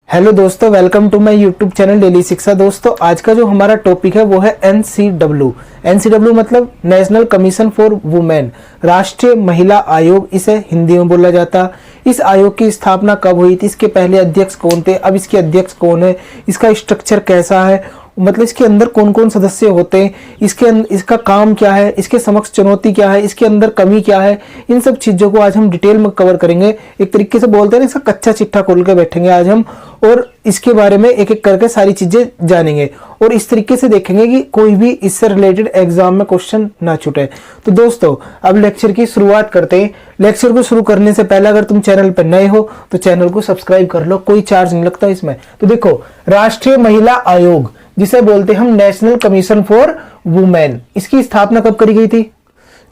Hello दोस्तों, welcome to my YouTube channel daily शिक्षा। दोस्तों, आज का जो हमारा टॉपिक है वो है एनसीडब्ल्यू। एनसीडब्ल्यू मतलब नेशनल कमीशन फॉर वुमेन, राष्ट्रीय महिला आयोग इसे हिंदी में बोला जाता। इस आयोग की स्थापना कब हुई थी, इसके पहले अध्यक्ष कौन थे, अब इसके अध्यक्ष कौन है, इसका स्ट्रक्चर कैसा है, मतलब इसके अंदर कौन कौन सदस्य होते हैं, इसका काम क्या है, इसके समक्ष चुनौती क्या है, इसके अंदर कमी क्या है, इन सब चीजों को आज हम डिटेल में कवर करेंगे। एक तरीके से बोलते हैं ना, इसका कच्चा चिट्ठा खोल के बैठेंगे आज हम और इसके बारे में एक एक करके सारी चीजें जानेंगे और इस तरीके से देखेंगे कि कोई भी इससे रिलेटेड एग्जाम में क्वेश्चन ना छूटे। तो दोस्तों, अब लेक्चर की शुरुआत करते हैं। लेक्चर को शुरू करने से पहले अगर तुम चैनल पर नए हो तो चैनल को सब्सक्राइब कर लो, कोई चार्ज नहीं लगता इसमें। तो देखो, राष्ट्रीय महिला आयोग जिसे बोलते हैं हम नेशनल कमीशन फॉर वुमेन, इसकी स्थापना कब करी गई थी?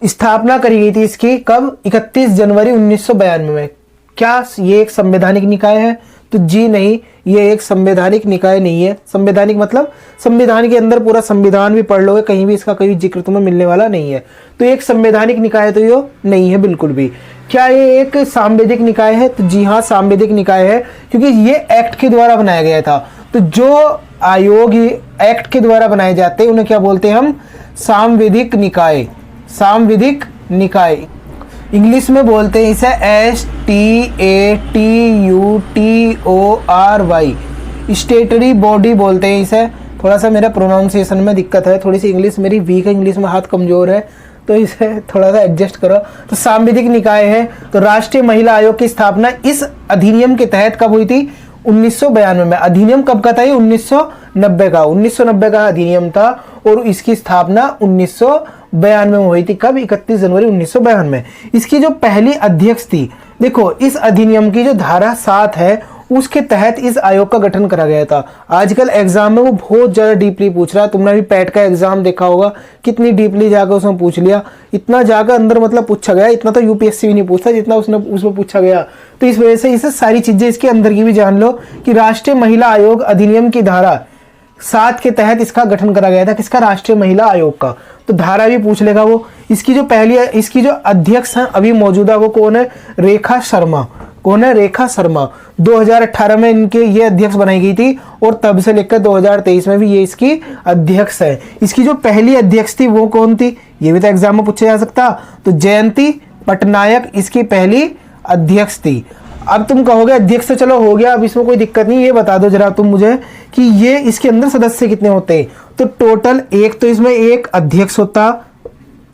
स्थापना करी गई थी इसकी कब? 31 जनवरी 1992 में। क्या ये एक संवैधानिक निकाय है? तो जी नहीं, ये एक संवैधानिक निकाय नहीं है। संवैधानिक मतलब संविधान के अंदर पूरा संविधान भी पढ़ लोगे, कहीं भी इसका कोई जिक्र तुम्हें मिलने वाला नहीं है। तो एक संवैधानिक निकाय तो ये नहीं है बिल्कुल भी। क्या ये एक सांविधिक निकाय है? तो जी हाँ, सांविधिक निकाय है, क्योंकि ये एक्ट के द्वारा बनाया गया था। तो जो आयोग एक्ट के द्वारा बनाए जाते हैं उन्हें क्या बोलते हैं हम? सांविधिक निकाय। सांविधिक निकाय इंग्लिश में बोलते हैं इसे STATUTORY, स्टेटरी बॉडी बोलते हैं इसे। थोड़ा सा मेरा प्रोनाउंसिएशन में दिक्कत है, थोड़ी सी इंग्लिश मेरी वीक है, इंग्लिश में हाथ कमजोर है, तो इसे थोड़ा सा एडजस्ट करो। तो सांविधिक निकाय है। तो राष्ट्रीय महिला आयोग की स्थापना इस अधिनियम के तहत कब हुई थी? 1992 में। अधिनियम कब का था? ये 1990 का। 1990 का अधिनियम था और इसकी स्थापना 1992 में हुई थी। कब? 31 जनवरी 1992 में। इसकी जो पहली अध्यक्ष थी, देखो इस अधिनियम की जो धारा 7 है उसके तहत इस आयोग का गठन करा गया था। आजकल एग्जाम में वो बहुत ज्यादा डीपली पूछ रहा है। तुमने भी पैट का एग्जाम देखा होगा, कितनी डीपली जाकर उसमें पूछ लिया, इतना जाकर अंदर मतलब पूछा गया। इतना तो यूपीएससी भी नहीं पूछता जितना उसमें पूछा गया। तो इस वजह से इसे सारी चीजें इसके अंदर की भी जान लो कि राष्ट्रीय महिला आयोग अधिनियम की धारा 7 के तहत इसका गठन करा गया था। किसका? राष्ट्रीय महिला आयोग का। तो धारा भी पूछ लेगा वो। इसकी जो अध्यक्ष है अभी मौजूदा, वो कौन है? रेखा शर्मा। कौन है? रेखा शर्मा। 2018 में इनके ये अध्यक्ष बनाई गई थी और तब से लेकर 2023 में भी ये इसकी अध्यक्ष है। इसकी जो पहली अध्यक्ष थी वो कौन थी? ये भी तो एग्जाम में पूछा जा सकता। तो जयंती पटनायक इसकी पहली अध्यक्ष थी। अब तुम कहोगे अध्यक्ष तो चलो हो गया, अब इसमें कोई दिक्कत नहीं। ये बता दो जरा तुम मुझे कि ये इसके अंदर सदस्य कितने होते हैं? तो टोटल एक तो इसमें एक अध्यक्ष होता,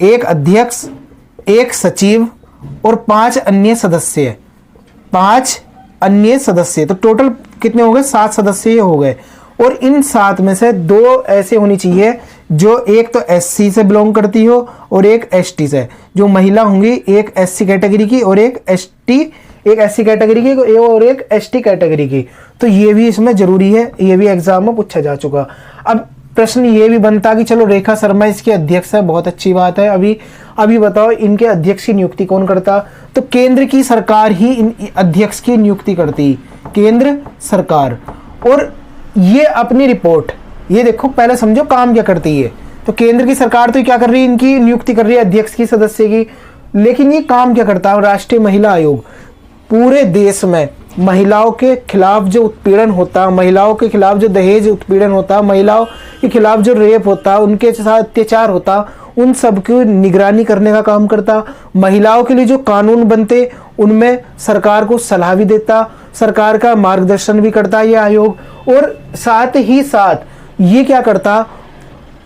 एक अध्यक्ष, एक सचिव और 5 अन्य सदस्य। 5 अन्य सदस्य, तो टोटल कितने हो गए? 7 सदस्य हो गए। और इन 7 में से 2 ऐसे होनी चाहिए जो एक तो SC से बिलोंग करती हो और एक ST से। जो महिला होंगी एक SC कैटेगरी की और एक SC कैटेगरी की और एक ST कैटेगरी की। तो ये भी इसमें जरूरी है, ये भी एग्जाम में पूछा जा चुका। अब प्रश्न ये भी बनता कि चलो रेखा शर्मा इसके अध्यक्ष है, बहुत अच्छी बात है। अभी बताओ इनके अध्यक्ष की नियुक्ति कौन करता? तो केंद्र की सरकार ही इन अध्यक्ष की नियुक्ति करती, केंद्र सरकार। और ये अपनी रिपोर्ट, ये देखो पहले समझो काम क्या करती है। तो केंद्र की सरकार तो क्या कर रही है? इनकी नियुक्ति कर रही है अध्यक्ष की, सदस्य की। लेकिन ये काम क्या करता है? राष्ट्रीय महिला आयोग पूरे देश में महिलाओं के खिलाफ जो उत्पीड़न होता, महिलाओं के खिलाफ जो दहेज उत्पीड़न होता, महिलाओं के खिलाफ जो रेप होता, उनके साथ अत्याचार होता, उन सब की निगरानी करने का काम करता। महिलाओं के लिए जो कानून बनते उनमें सरकार को सलाह भी देता, सरकार का मार्गदर्शन भी करता ये आयोग। और साथ ही साथ ये क्या करता?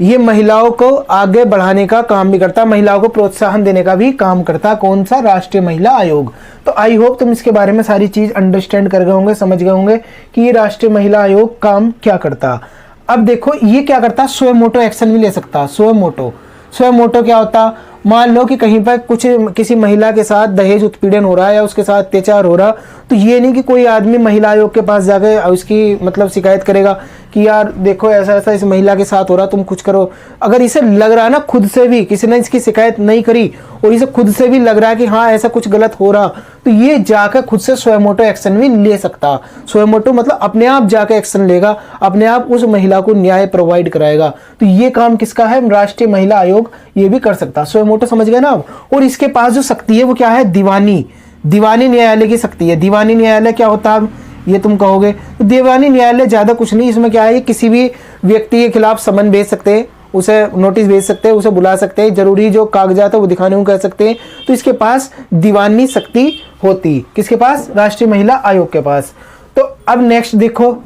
ये महिलाओं को आगे बढ़ाने का काम भी करता, महिलाओं को प्रोत्साहन देने का भी काम करता। कौन सा? राष्ट्रीय महिला आयोग। तो आई होप तुम इसके बारे में सारी चीज अंडरस्टैंड कर गए होंगे, समझ गए होंगे कि ये राष्ट्रीय महिला आयोग काम क्या करता। अब देखो ये क्या करता? स्वयं मोटो एक्शन भी ले सकता। स्वयं मोटो क्या होता? मान लो कि कहीं पर किसी महिला के साथ दहेज उत्पीड़न हो रहा है या उसके साथ अत्याचार हो रहा, तो ये नहीं कि कोई आदमी महिला आयोग के पास जाके उसकी मतलब शिकायत करेगा कि यार देखो ऐसा ऐसा इस महिला के साथ हो रहा, तुम कुछ करो। अगर इसे लग रहा है ना, खुद से भी किसी ने इसकी शिकायत नहीं करी और इसे खुद से भी लग रहा है कि हाँ ऐसा कुछ गलत हो रहा, तो ये जाकर खुद से स्वयं मोटो एक्शन भी ले सकता। स्वयं मोटो मतलब अपने आप जाकर एक्शन लेगा, अपने आप उस महिला को न्याय प्रोवाइड कराएगा। तो ये काम किसका है? राष्ट्रीय महिला आयोग ये भी कर सकता। स्वयं मोटो समझ गए ना आप। और इसके पास जो शक्ति है वो क्या है? दीवानी न्यायालय की शक्ति है। दीवानी न्यायालय क्या होता है? ये तुम कहोगे। तो दीवानी न्यायालय ज़्यादा कुछ नहीं, इसमें क्या है, किसी भी व्यक्ति के खिलाफ समन भेज सकते हैं, उसे नोटिस भेज सकते हैं, उसे बुला सकते हैं, जरूरी जो कागजात है वो दिखाने को कह सकते हैं। तो इसके पास दीवानी शक्ति होती, किसके पास, राष्ट्रीय महिला आयोग के पास। तो अब नेक्स्ट देखो,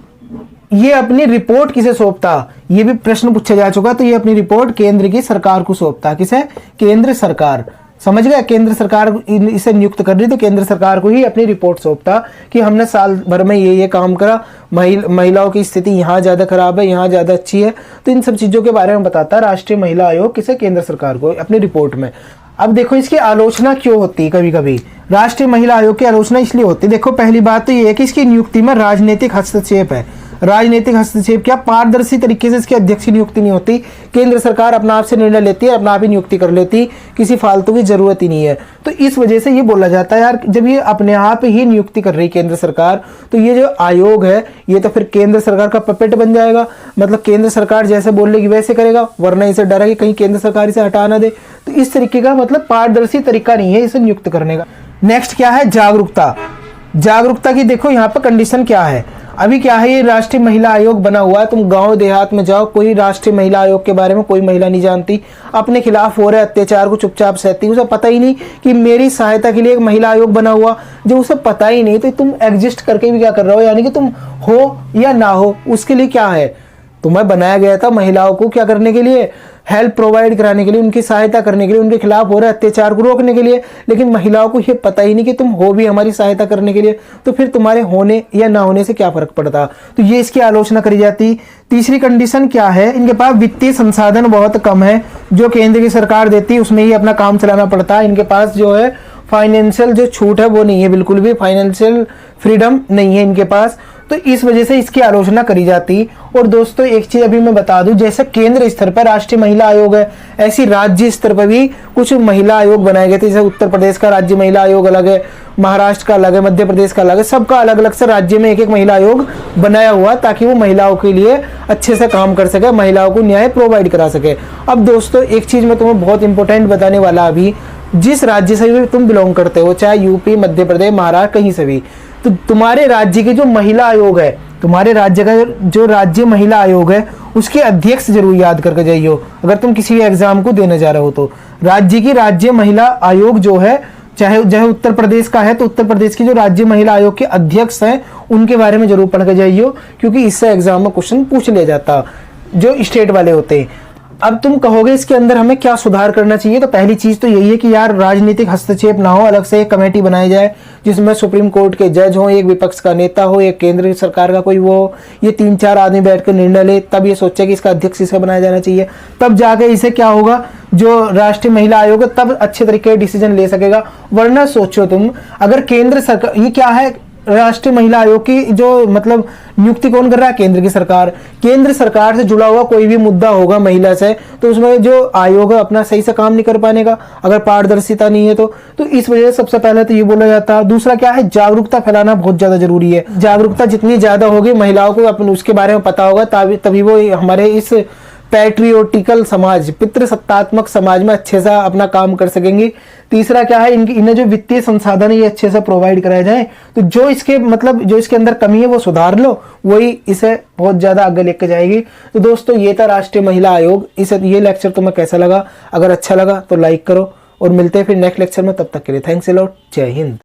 ये अपनी रिपोर्ट किसे सौंपता, ये भी प्रश्न पूछा जा चुका। तो ये अपनी रिपोर्ट केंद्र की सरकार को सौंपता, किसे, केंद्र सरकार, समझ गया, केंद्र सरकार इसे नियुक्त कर रही, तो केंद्र सरकार को ही अपनी रिपोर्ट सौंपता कि हमने साल भर में ये काम करा, महिलाओं की स्थिति यहाँ ज्यादा खराब है, यहाँ ज्यादा अच्छी है। तो इन सब चीजों के बारे में बताता राष्ट्रीय महिला आयोग, किसे, केंद्र सरकार को अपनी रिपोर्ट में। अब देखो इसकी आलोचना क्यों होती है, कभी कभी राष्ट्रीय महिला आयोग की आलोचना इसलिए होती है, देखो पहली बात तो ये है कि इसकी नियुक्ति में राजनीतिक हस्तक्षेप है। राजनीतिक हस्तक्षेप क्या, पारदर्शी तरीके से इसकी अध्यक्ष की नियुक्ति नहीं होती, केंद्र सरकार अपना आप से निर्णय लेती है, अपना आप ही नियुक्ति कर लेती, किसी फालतू की जरूरत ही नहीं है। तो इस वजह से ये बोला जाता है यार, जब ये अपने आप ही नियुक्ति कर रही केंद्र सरकार, तो ये जो आयोग है ये तो फिर केंद्र सरकार का पपेट बन जाएगा, मतलब केंद्र सरकार जैसे बोल लेगी वैसे करेगा, वरना इसे डर है कि कहीं केंद्र सरकार इसे हटा ना दे। तो इस तरीके का मतलब पारदर्शी तरीका नहीं है इसे नियुक्त करने का। नेक्स्ट क्या है, जागरूकता। जागरूकता की देखो यहाँ पर कंडीशन क्या है, अभी क्या है, ये राष्ट्रीय महिला आयोग बना हुआ है, तुम गांव देहात में जाओ, कोई राष्ट्रीय महिला आयोग के बारे में कोई महिला नहीं जानती, अपने खिलाफ हो रहे अत्याचार को चुपचाप सहती, उसे पता ही नहीं कि मेरी सहायता के लिए एक महिला आयोग बना हुआ, जो उसे पता ही नहीं, तो तुम एग्जिस्ट करके भी क्या कर रहे हो, यानी कि तुम हो या ना हो, उसके लिए क्या है, तुम्हें बनाया गया था महिलाओं को क्या करने के लिए, हेल्प प्रोवाइड कराने के लिए, उनकी सहायता करने के लिए, उनके खिलाफ हो रहे अत्याचार को रोकने के लिए। लेकिन महिलाओं को ये पता ही नहीं कि तुम हो भी हमारी सहायता करने के लिए, तो फिर तुम्हारे होने या ना होने से क्या फर्क पड़ता। तो ये इसकी आलोचना करी जाती। तीसरी कंडीशन क्या है, इनके पास वित्तीय संसाधन बहुत कम है, जो केंद्र की सरकार देती है उसमें ही अपना काम चलाना पड़ता है। इनके पास जो है फाइनेंशियल जो छूट है वो नहीं है, बिल्कुल भी फाइनेंशियल फ्रीडम नहीं है इनके पास, तो इस वजह से इसकी आलोचना करी जाती। और दोस्तों एक चीज अभी मैं बता दूं, जैसे केंद्र स्तर पर राष्ट्रीय महिला आयोग है, ऐसी राज्य स्तर पर भी कुछ महिला आयोग बनाए गए थे। जैसे उत्तर प्रदेश का राज्य महिला आयोग अलग है, महाराष्ट्र का अलग है, मध्य प्रदेश का अलग है, सबका अलग अलग से राज्य में एक एक महिला आयोग बनाया हुआ, ताकि वो महिलाओं के लिए अच्छे से काम कर सके, महिलाओं को न्याय प्रोवाइड करा सके। अब दोस्तों एक चीज मैं तुम्हें बहुत इंपॉर्टेंट बताने वाला, अभी जिस राज्य से भी तुम बिलोंग करते हो, चाहे यूपी, मध्य प्रदेश, महाराष्ट्र, कहीं से भी, तो तुम्हारे राज्य के जो महिला आयोग है, तुम्हारे राज्य का जो राज्य महिला आयोग है, उसके अध्यक्ष जरूर याद करके जाइयो। अगर तुम किसी एग्जाम को देने जा रहे हो तो राज्य की राज्य महिला आयोग जो है, चाहे उत्तर प्रदेश का है तो उत्तर प्रदेश की जो राज्य महिला आयोग के अध्यक्ष हैं उनके बारे में जरूर पढ़ के जाइयो, क्योंकि इससे एग्जाम में क्वेश्चन पूछ लिया जाता जो स्टेट वाले होते हैं। अब तुम कहोगे इसके अंदर हमें क्या सुधार करना चाहिए, तो पहली चीज तो यही है कि यार राजनीतिक हस्तक्षेप ना हो, अलग से एक कमेटी बनाई जाए जिसमें सुप्रीम कोर्ट के जज हो, एक विपक्ष का नेता हो, एक केंद्र सरकार का कोई वो, ये 3-4 आदमी बैठकर निर्णय ले, तब ये सोचे कि इसका अध्यक्ष इसे बनाया जाना चाहिए, तब जाके इसे क्या होगा, जो राष्ट्रीय महिला आयोग है तब अच्छे तरीके डिसीजन ले सकेगा। वरना सोचो तुम, अगर केंद्र सरकार, ये क्या है, राष्ट्रीय महिला आयोग की जो मतलब नियुक्ति कौन कर रहा है, केंद्र की सरकार। केंद्र सरकार से जुड़ा हुआ कोई भी मुद्दा होगा महिला से, तो उसमें जो आयोग है अपना सही से काम नहीं कर पाने का, अगर पारदर्शिता नहीं है तो इस वजह से सबसे पहले तो ये बोला जाता है। दूसरा क्या है, जागरूकता फैलाना बहुत ज्यादा जरूरी है। जागरूकता जितनी ज्यादा होगी, महिलाओं को अपन उसके बारे में पता होगा, तभी वो हमारे इस पैट्रियोटिकल समाज, पितृसत्तात्मक समाज में अच्छे से अपना काम कर सकेंगी। तीसरा क्या है, इन्हें जो वित्तीय संसाधन है ये अच्छे से प्रोवाइड कराए जाए, तो जो इसके मतलब जो इसके अंदर कमी है वो सुधार लो, वही इसे बहुत ज्यादा आगे लेकर जाएगी। तो दोस्तों ये था राष्ट्रीय महिला आयोग। ये लेक्चर तुम्हें कैसा लगा, अगर अच्छा लगा तो लाइक करो, और मिलते हैं फिर नेक्स्ट लेक्चर में, तब तक के लिए थैंक्स अ लॉट, जय हिंद।